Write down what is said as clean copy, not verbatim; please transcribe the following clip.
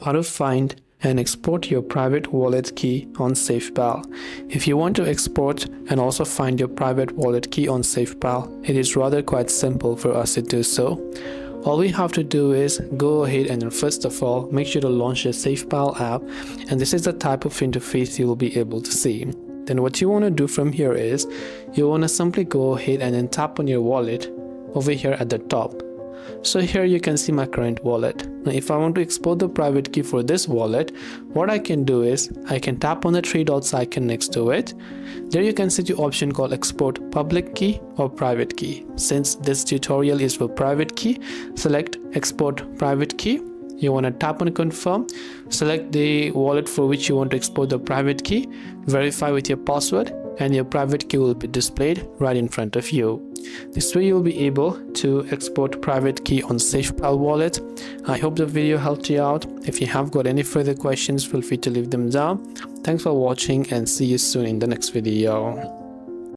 How to find and export your private wallet key on SafePal. If you want to export and also find your private wallet key on SafePal, it is rather quite simple for us to do so. All we have to do is go ahead and first of all make sure to launch the SafePal app, and this is the type of interface you will be able to see. Then what you want to do from here is you want to simply go ahead and then tap on your wallet over here at the top. So here you can see my current wallet. Now if I want to export the private key for this wallet, what I can do is I can tap on the three dots icon next to it. There you can see the option called export public key or private key. Since this tutorial is for private key, select export private key. You want to tap on confirm, select the wallet for which you want to export the private key, verify with your password, and your private key will be displayed right in front of you. This way you'll be able to export private key on SafePal wallet. I hope the video helped you out. If you have got any further questions, feel free to leave them down. Thanks for watching and see you soon in the next video.